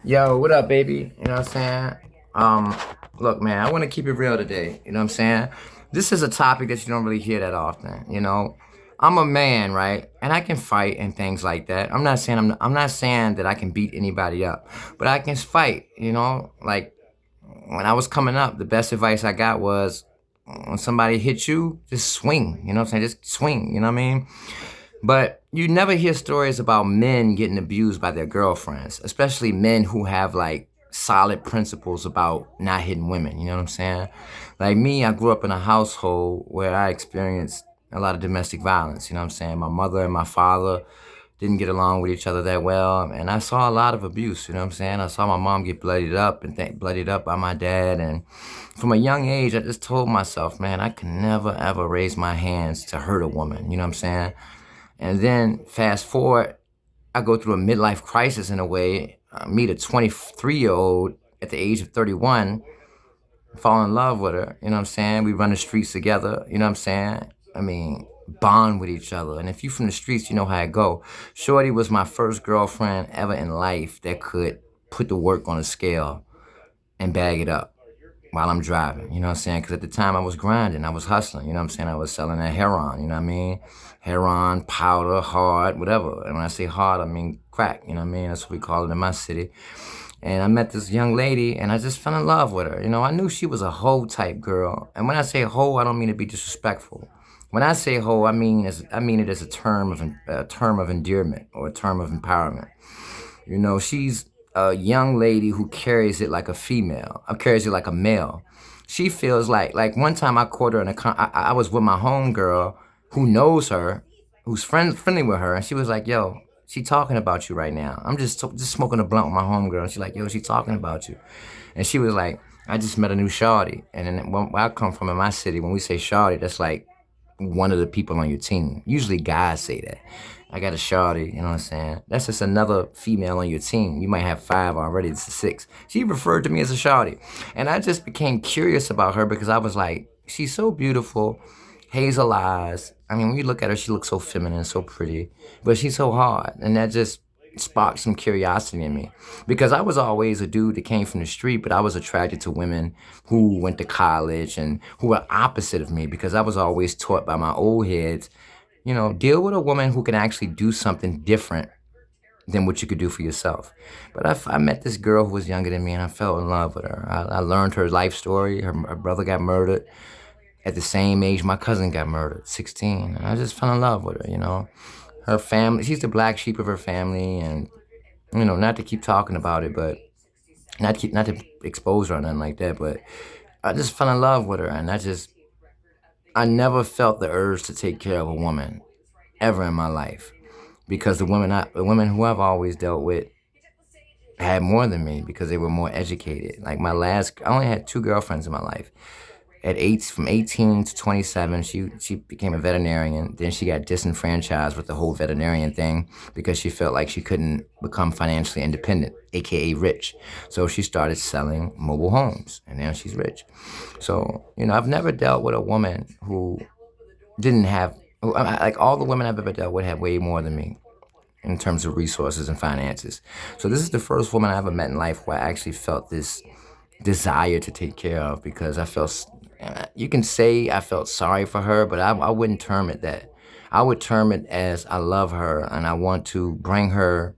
Yo, what up, baby? You know what I'm saying? Um, Look, man, I want to keep it real today. You know what I'm saying? This is a topic that you don't really hear that often. I'm a man, right? And I can fight and things like that. I'm not saying that I can beat anybody up, but I can fight. Like when I was coming up, the best advice I got was when somebody hits you, just swing. You know what I'm saying? Just swing. You know what I mean? But you never hear stories about men getting abused by their girlfriends, especially men who have like solid principles about not hitting women. You know what I'm saying? Like me, I grew up in a household where I experienced a lot of domestic violence. You know what I'm saying? My mother and my father didn't get along with each other that well, and I saw a lot of abuse. You know what I'm saying? I saw my mom get bloodied up and bloodied up by my dad, and from a young age, I just told myself, man, I can never ever raise my hands to hurt a woman. You know what I'm saying? And then fast forward, I go through a midlife crisis in a way. I meet a 23-year-old at the age of 31, fall in love with her. You know what I'm saying? We run the streets together. You know what I'm saying? I mean, bond with each other. And if you from the streets, you know how it go. Shorty was my first girlfriend ever in life that could put the work on a scale and bag it up while I'm driving, you know what I'm saying? Because at the time I was grinding, I was hustling, you know what I'm saying? I was selling that heroin, you know what I mean? Heroin, powder, hard, whatever. And when I say hard, I mean crack, you know what I mean? That's what we call it in my city. And I met this young lady and I just fell in love with her. You know, I knew she was a hoe type girl. And when I say hoe, I don't mean to be disrespectful. When I say hoe, I mean it as a term of endearment or a term of empowerment. You know, she's a young lady who carries it like a female. Carries it like a male. She feels like one time I caught her I was with my homegirl who knows her, who's friendly with her, and she was like, "Yo, she talking about you right now. I'm just smoking a blunt with my homegirl." And she's like, "Yo, she talking about you," and she was like, "I just met a new shawty." And then where I come from in my city, when we say shawty, that's like one of the people on your team. Usually guys say that. I got a shawty, you know what I'm saying? That's just another female on your team. You might have five already, it's a six. She referred to me as a shawty. And I just became curious about her because I was like, she's so beautiful, hazel eyes. I mean, when you look at her, she looks so feminine, so pretty, but she's so hard. And that just sparked some curiosity in me because I was always a dude that came from the street, but I was attracted to women who went to college and who were opposite of me because I was always taught by my old heads, deal with a woman who can actually do something different than what you could do for yourself. But I met this girl who was younger than me and I fell in love with her. I learned her life story. Her brother got murdered at the same age my cousin got murdered, 16. And I just fell in love with her. Her family, she's the black sheep of her family, and not to keep talking about it, but not to expose her or nothing like that, but I just fell in love with her, and I never felt the urge to take care of a woman ever in my life because the women who I've always dealt with had more than me because they were more educated. Like I only had two girlfriends in my life. From 18 to 27, she became a veterinarian. Then she got disenfranchised with the whole veterinarian thing because she felt like she couldn't become financially independent, aka rich. So she started selling mobile homes, and now she's rich. So I've never dealt with a woman who didn't have like all the women I've ever dealt with had way more than me in terms of resources and finances. So this is the first woman I ever met in life where I actually felt this desire to take care of because you can say I felt sorry for her, but I wouldn't term it that. I would term it as I love her and I want to bring her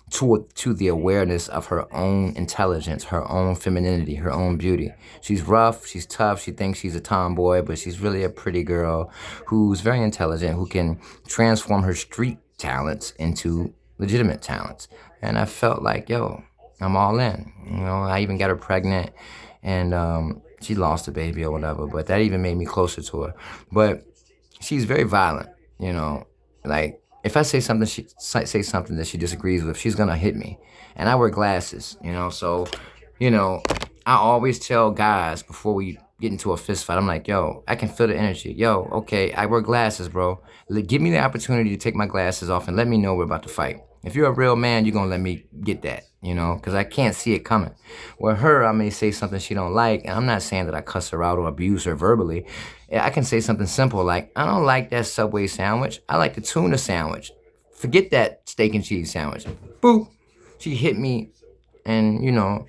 to the awareness of her own intelligence, her own femininity, her own beauty. She's rough, she's tough, she thinks she's a tomboy, but she's really a pretty girl who's very intelligent, who can transform her street talents into legitimate talents. And I felt like, yo, I'm all in. I even got her pregnant and she lost a baby or whatever, but that even made me closer to her. But she's very violent, like if I say something that she disagrees with, she's gonna hit me. And I wear glasses, so you know, I always tell guys before we get into a fist fight, I'm like, yo, I can feel the energy. Yo, okay, I wear glasses, bro. Give me the opportunity to take my glasses off and let me know we're about to fight. If you're a real man, you're gonna let me get that, because I can't see it coming. With her, I may say something she don't like, and I'm not saying that I cuss her out or abuse her verbally. Yeah, I can say something simple like, I don't like that Subway sandwich. I like the tuna sandwich. Forget that steak and cheese sandwich. Boo! She hit me And,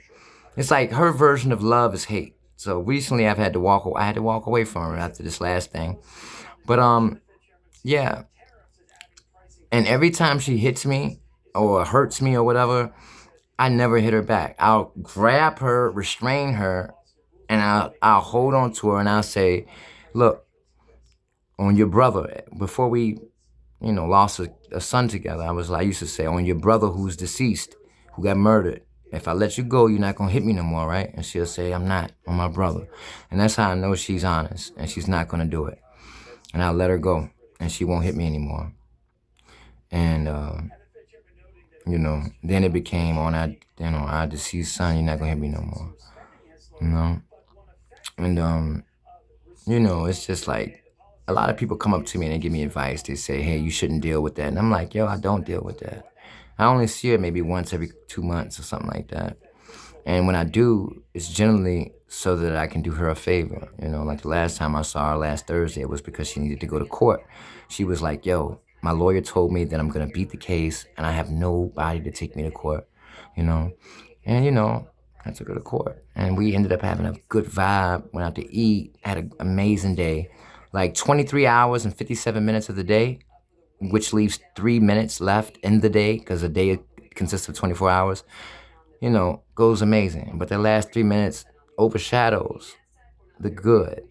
it's like her version of love is hate. So recently I had to walk away from her after this last thing. But, yeah. And every time she hits me or hurts me or whatever, I never hit her back. I'll grab her, restrain her, and I'll hold on to her and I'll say, look, on your brother, before we, lost a son together, I used to say, on your brother who's deceased, who got murdered, if I let you go, you're not gonna hit me no more, right? And she'll say, I'm not, on my brother. And that's how I know she's honest and she's not gonna do it. And I'll let her go and she won't hit me anymore. And, then it became on our deceased son, you're not gonna hit me no more, you know? And, it's just like, a lot of people come up to me and they give me advice. They say, hey, you shouldn't deal with that. And I'm like, yo, I don't deal with that. I only see her maybe once every 2 months or something like that. And when I do, it's generally so that I can do her a favor. Like the last time I saw her last Thursday, it was because she needed to go to court. She was like, yo, my lawyer told me that I'm going to beat the case and I have nobody to take me to court, you know? And, I took her to court and we ended up having a good vibe, went out to eat, had an amazing day. Like 23 hours and 57 minutes of the day, which leaves 3 minutes left in the day because a day consists of 24 hours, goes amazing. But the last 3 minutes overshadows the good.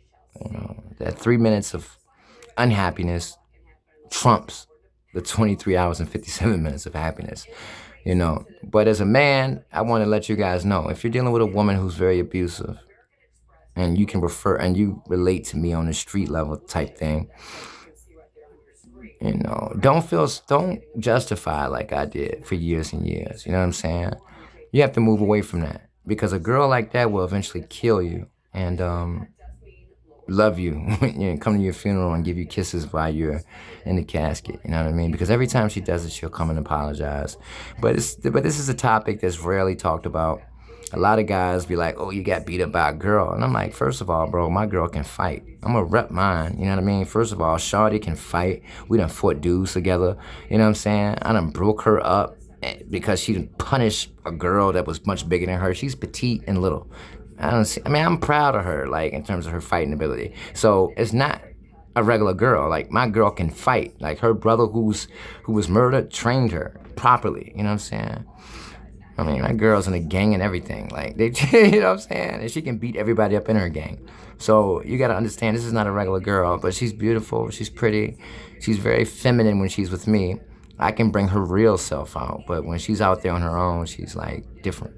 That 3 minutes of unhappiness trumps the 23 hours and 57 minutes of happiness, But as a man, I want to let you guys know, if you're dealing with a woman who's very abusive and you can refer and you relate to me on the street level type thing, don't justify like I did for years and years. You know what I'm saying? You have to move away from that because a girl like that will eventually kill you and love you, come to your funeral and give you kisses while you're in the casket. You know what I mean? Because every time she does it, she'll come and apologize. But this is a topic that's rarely talked about. A lot of guys be like, oh, you got beat up by a girl. And I'm like, first of all, bro, my girl can fight. I'm going to rep mine. You know what I mean? First of all, Shawty can fight. We done fought dudes together. You know what I'm saying? I done broke her up because she done punished a girl that was much bigger than her. She's petite and little. I'm proud of her, like, in terms of her fighting ability. So it's not a regular girl. Like, my girl can fight. Like, her brother who was murdered trained her properly. You know what I'm saying? My girl's in a gang and everything. Like, you know what I'm saying? And she can beat everybody up in her gang. So you got to understand, this is not a regular girl, but she's beautiful. She's pretty. She's very feminine when she's with me. I can bring her real self out. But when she's out there on her own, she's, like, different.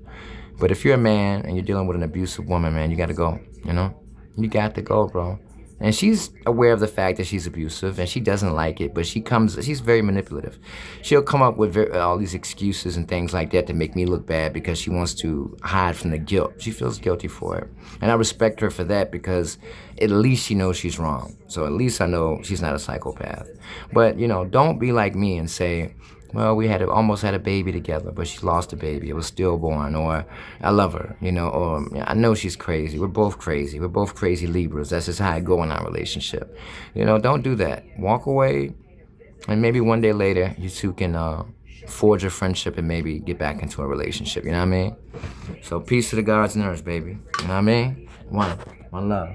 But if you're a man and you're dealing with an abusive woman, man, you got to go, You got to go, bro. And she's aware of the fact that she's abusive and she doesn't like it, but she's very manipulative. She'll come up with all these excuses and things like that to make me look bad because she wants to hide from the guilt. She feels guilty for it. And I respect her for that because at least she knows she's wrong. So at least I know she's not a psychopath. But, don't be like me and say, well, we almost had a baby together, but she lost a baby. It was stillborn, or I love her, or I know she's crazy. We're both crazy. We're both crazy Libras. That's just how I go in our relationship. Don't do that. Walk away, and maybe one day later, you two can forge a friendship and maybe get back into a relationship. You know what I mean? So peace to the gods and earth, baby. You know what I mean? One love.